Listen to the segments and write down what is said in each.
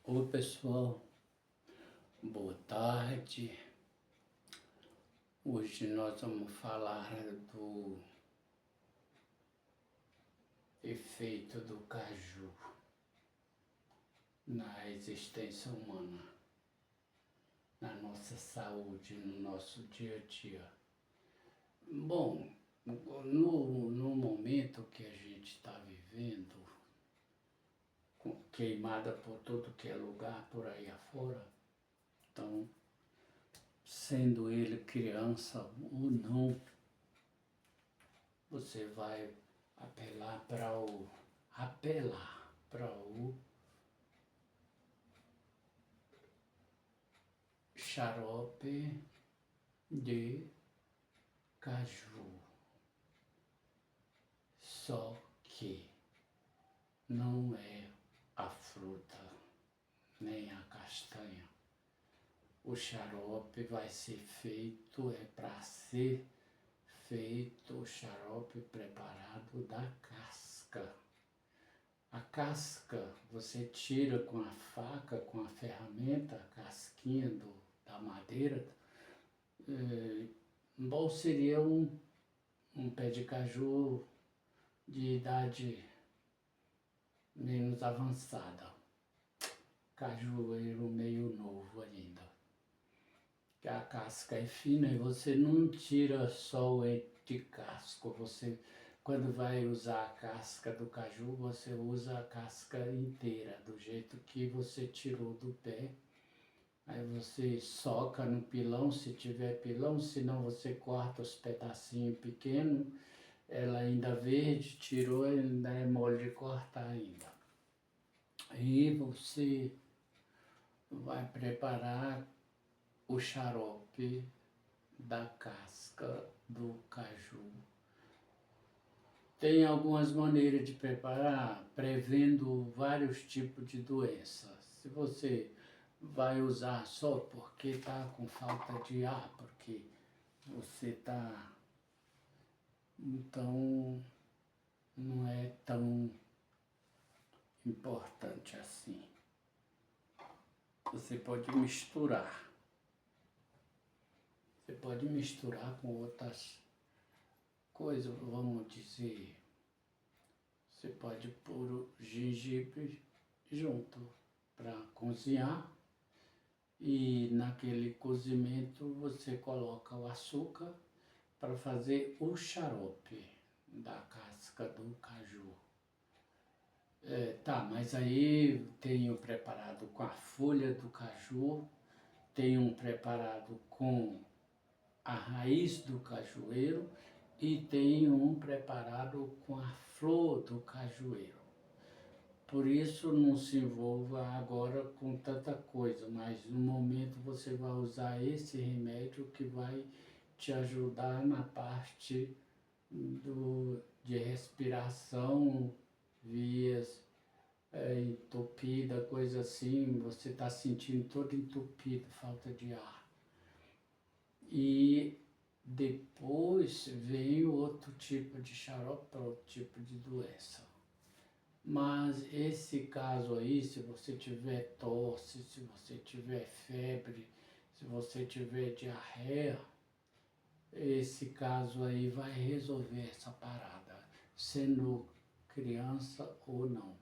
Oi pessoal, boa tarde. Hoje nós vamos falar do efeito do caju na existência humana, na nossa saúde, no nosso dia a dia. Bom, no momento que a gente está vivendo, queimada por todo que é lugar por aí afora, então, sendo ele criança ou não, você vai apelar para o xarope de caju. Só que não é a fruta nem a castanha. O xarope vai ser feito, é para ser feito o xarope preparado da casca. A casca você tira com a faca, com a ferramenta, a casquinha da madeira. Bom seria um pé de caju de idade menos avançada. Cajueiro meio novo ainda. Que a casca é fina e você não tira só o de casco. Você, quando vai usar a casca do caju, você usa a casca inteira, do jeito que você tirou do pé. Aí você soca no pilão, se tiver pilão, senão você corta os pedacinhos pequenos. Ela ainda verde, tirou, ainda é mole de cortar ainda. Aí você vai preparar o xarope da casca do caju. Tem algumas maneiras de preparar, prevendo vários tipos de doenças. Se você vai usar só porque está com falta de ar, porque você está... Então, não é tão importante assim. Você pode misturar. Você pode misturar com outras coisas, vamos dizer. Você pode pôr o gengibre junto para cozinhar. E naquele cozimento você coloca o açúcar para fazer o xarope da casca do caju. Tá, mas aí tem o preparado com a folha do caju, tem um preparado com a raiz do cajueiro e tem um preparado com a flor do cajueiro. Por isso não se envolva agora com tanta coisa, mas no momento você vai usar esse remédio que vai te ajudar na parte de respiração, vias entupida, coisa assim, você está sentindo todo entupido, falta de ar. E depois vem outro tipo de xarope para outro tipo de doença. Mas esse caso aí, se você tiver tosse, se você tiver febre, se você tiver diarreia, esse caso aí vai resolver essa parada, sendo criança ou não.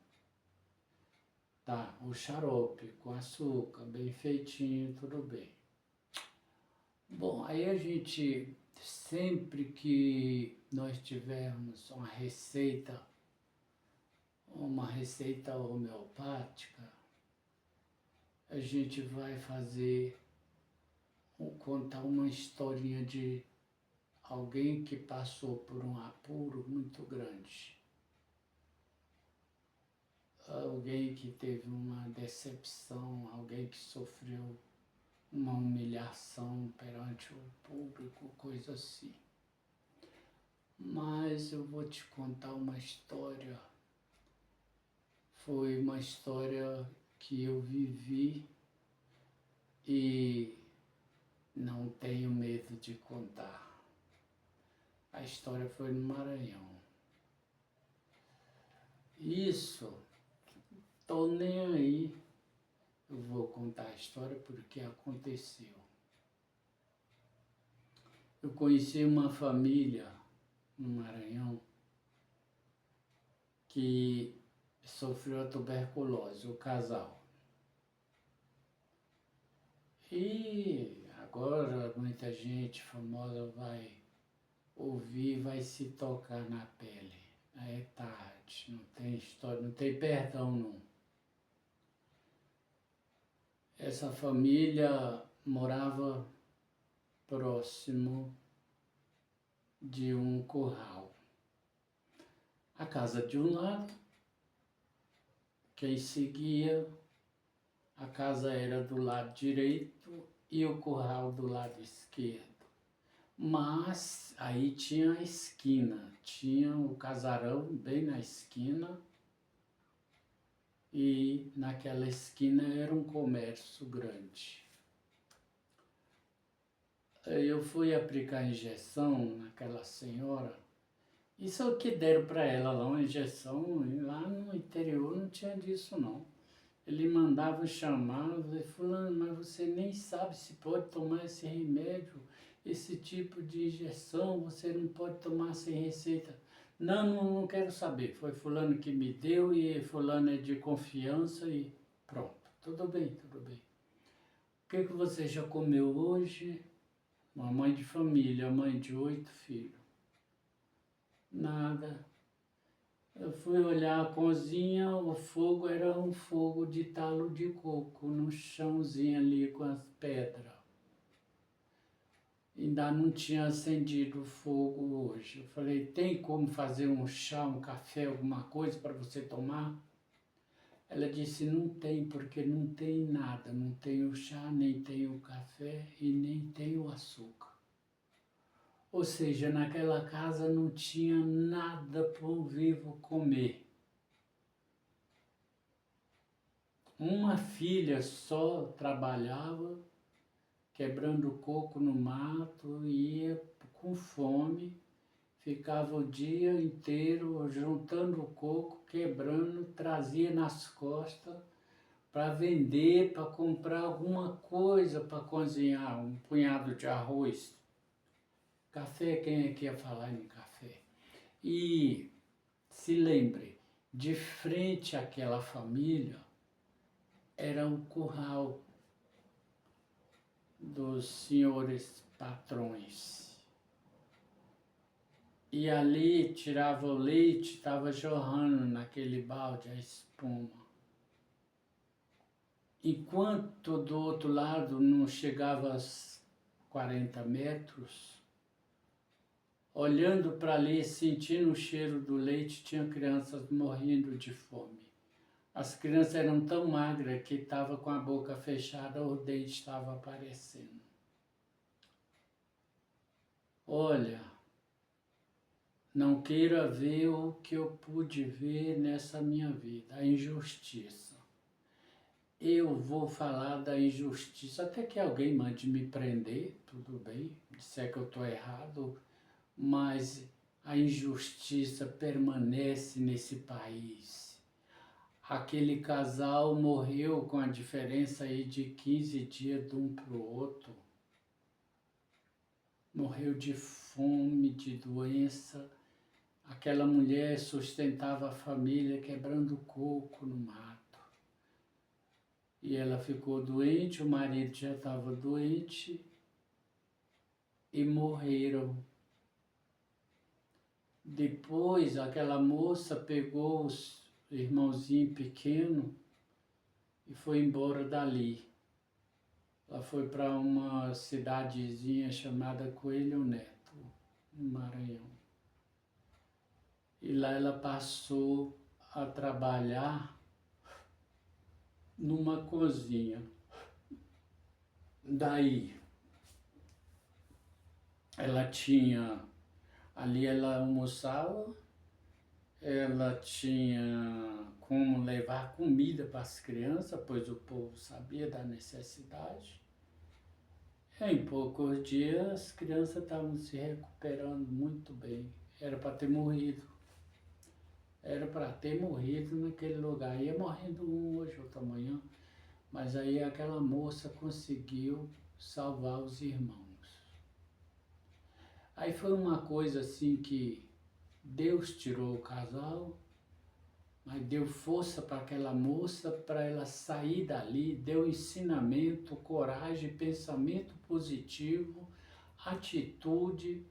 Tá, o xarope com açúcar, bem feitinho, tudo bem. Bom, aí a gente, sempre que nós tivermos uma receita homeopática, a gente vai contar uma historinha de alguém que passou por um apuro muito grande. Alguém que teve uma decepção, alguém que sofreu uma humilhação perante o público, coisa assim. Mas eu vou te contar uma história. Foi uma história que eu vivi e não tenho medo de contar. A história foi no Maranhão. Isso, tô nem aí contar a história porque aconteceu. Eu conheci uma família no Maranhão que sofreu a tuberculose, o casal. E agora muita gente famosa vai ouvir, vai se tocar na pele. Aí é tarde, não tem história, não tem perdão não. Essa família morava próximo de um curral. A casa de um lado, quem seguia, a casa era do lado direito e o curral do lado esquerdo. Mas aí tinha a esquina, tinha o casarão bem na esquina e naquela esquina era um comércio grande. Eu fui aplicar injeção naquela senhora, isso é o que deram para ela lá, uma injeção, e lá no interior não tinha disso não. Ele mandava chamar, fulano, mas você nem sabe se pode tomar esse remédio, esse tipo de injeção, você não pode tomar sem receita. Não quero saber, foi fulano que me deu e fulano é de confiança e pronto. Tudo bem, tudo bem. O que você já comeu hoje? Uma mãe de família, mãe de 8 filhos. Nada. Eu fui olhar a cozinha, o fogo era um fogo de talo de coco, no chãozinho ali com as pedras. Ainda não tinha acendido o fogo hoje. Eu falei, tem como fazer um chá, um café, alguma coisa para você tomar? Ela disse, não tem, porque não tem nada. Não tem o chá, nem tem o café e nem tem o açúcar. Ou seja, naquela casa não tinha nada para o vivo comer. Uma filha só trabalhava, quebrando coco no mato, ia com fome, ficava o dia inteiro juntando o coco, quebrando, trazia nas costas para vender, para comprar alguma coisa para cozinhar, um punhado de arroz. Café, quem é que ia falar em café? E se lembre, de frente àquela família era o curral dos senhores patrões. E ali tirava o leite, estava jorrando naquele balde a espuma. Enquanto do outro lado não chegava aos 40 metros, olhando para ali, sentindo o cheiro do leite, tinha crianças morrendo de fome. As crianças eram tão magras que estavam com a boca fechada, o dente estava aparecendo. Olha, não queira ver o que eu pude ver nessa minha vida, a injustiça. Eu vou falar da injustiça, até que alguém mande me prender, tudo bem, disser que eu estou errado, mas a injustiça permanece nesse país. Aquele casal morreu com a diferença aí de 15 dias de um para o outro. Morreu de fome, de doença. Aquela mulher sustentava a família quebrando coco no mato. E ela ficou doente, o marido já estava doente e morreram. Depois aquela moça pegou os irmãozinho pequeno e foi embora dali. Ela foi para uma cidadezinha chamada Coelho Neto, no Maranhão. E lá ela passou a trabalhar numa cozinha. Daí, ela tinha, ali ela almoçava, ela tinha como levar comida para as crianças, pois o povo sabia da necessidade. Em poucos dias as crianças estavam se recuperando muito bem. Era para ter morrido. Era para ter morrido naquele lugar. Ia morrendo um hoje, outro amanhã. Mas aí aquela moça conseguiu salvar os irmãos. Aí foi uma coisa assim que Deus tirou o casal, mas deu força para aquela moça, para ela sair dali, deu ensinamento, coragem, pensamento positivo, atitude,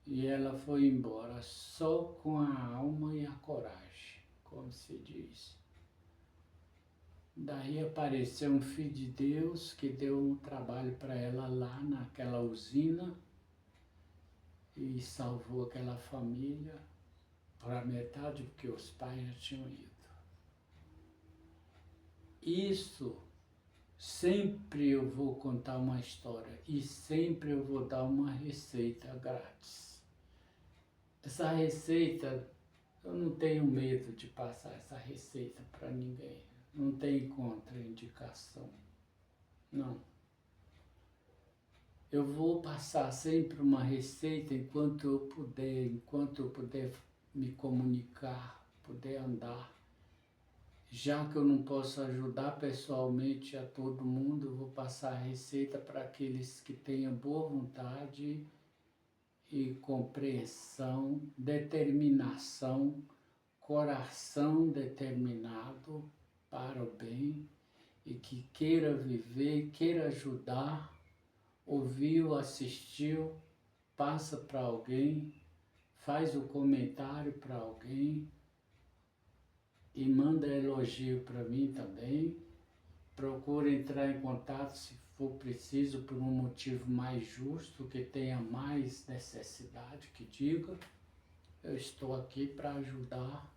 e ela foi embora só com a alma e a coragem, como se diz. Daí apareceu um filho de Deus que deu um trabalho para ela lá naquela usina e salvou aquela família para metade, porque os pais já tinham ido. Isso, sempre eu vou contar uma história e sempre eu vou dar uma receita grátis. Essa receita, eu não tenho medo de passar essa receita para ninguém. Não tem contraindicação. Não. Eu vou passar sempre uma receita enquanto eu puder me comunicar, puder andar. Já que eu não posso ajudar pessoalmente a todo mundo, eu vou passar a receita para aqueles que tenham boa vontade e compreensão, determinação, coração determinado para o bem e que queira viver, queira ajudar, ouviu, assistiu, passa para alguém, faz o comentário para alguém e manda elogio para mim também. Procura entrar em contato se for preciso por um motivo mais justo, que tenha mais necessidade, que diga. Eu estou aqui para ajudar.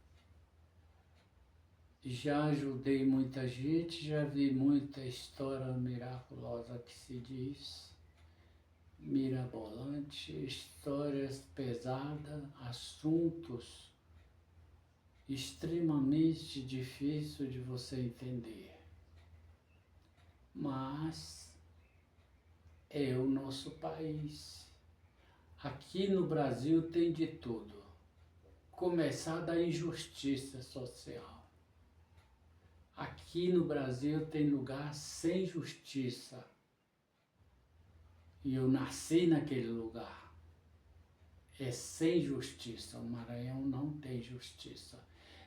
Já ajudei muita gente, já vi muita história miraculosa que se diz, mirabolante, histórias pesadas, assuntos extremamente difíceis de você entender. Mas é o nosso país. Aqui no Brasil tem de tudo. Começar da injustiça social. Aqui no Brasil tem lugar sem justiça. E eu nasci naquele lugar. É sem justiça. O Maranhão não tem justiça.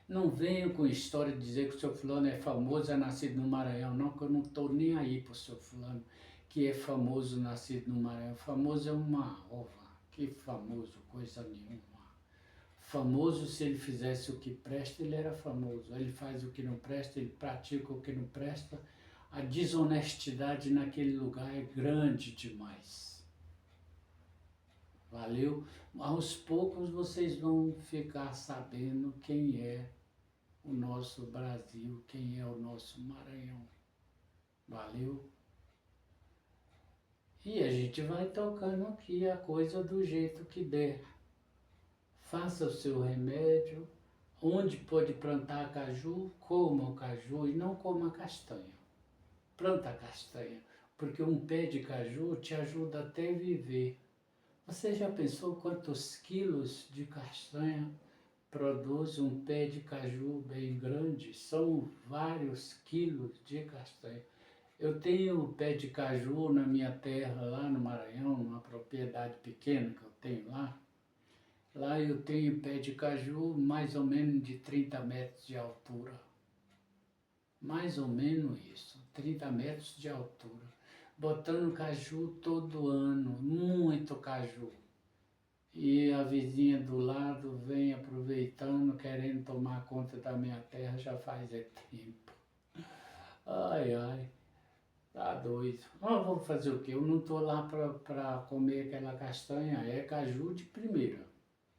Não venham com história de dizer que o seu fulano é famoso, é nascido no Maranhão. Não, que eu não estou nem aí para o seu fulano que é famoso, nascido no Maranhão. Famoso é uma ova. Que famoso, coisa nenhuma. Famoso, se ele fizesse o que presta, ele era famoso. Ele faz o que não presta, ele pratica o que não presta. A desonestidade naquele lugar é grande demais. Valeu? Aos poucos vocês vão ficar sabendo quem é o nosso Brasil, quem é o nosso Maranhão. Valeu? E a gente vai tocando aqui a coisa do jeito que der. Faça o seu remédio. Onde pode plantar caju, coma o caju e não coma castanha. Planta castanha, porque um pé de caju te ajuda até a viver. Você já pensou quantos quilos de castanha produz um pé de caju bem grande? São vários quilos de castanha. Eu tenho pé de caju na minha terra, lá no Maranhão, numa propriedade pequena que eu tenho lá. Lá eu tenho pé de caju mais ou menos de 30 metros de altura. Mais ou menos isso, 30 metros de altura. Botando caju todo ano, muito caju. E a vizinha do lado vem aproveitando, querendo tomar conta da minha terra já faz tempo. Ai, ai, tá doido. Mas vou fazer o quê? Eu não tô lá para comer aquela castanha, é caju de primeira.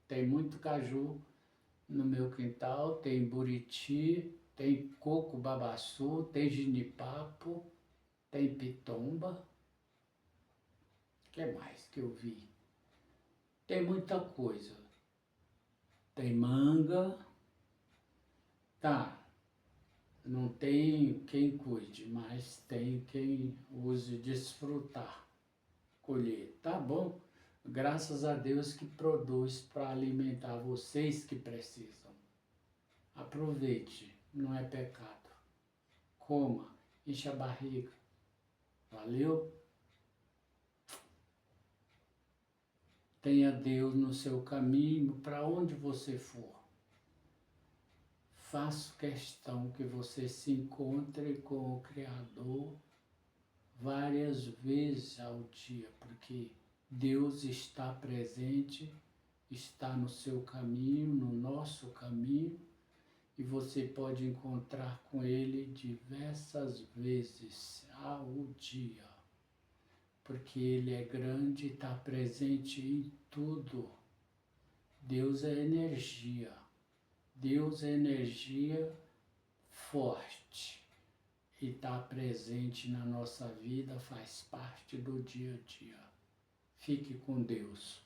Tem muito caju no meu quintal, tem buriti, tem coco babaçu, tem ginipapo, tem pitomba. O que mais que eu vi? Tem muita coisa. Tem manga. Tá, não tem quem cuide, mas tem quem use desfrutar, colher. Tá bom? Graças a Deus que produz para alimentar vocês que precisam. Aproveite, não é pecado. Coma enche a barriga. Valeu? Tenha Deus no seu caminho para onde você for. Faço questão que você se encontre com o Criador várias vezes ao dia, porque Deus está presente, está no seu caminho, no nosso caminho, e você pode encontrar com Ele diversas vezes ao dia, porque Ele é grande e está presente em tudo. Deus é energia. Deus é energia forte e está presente na nossa vida, faz parte do dia a dia. Fique com Deus.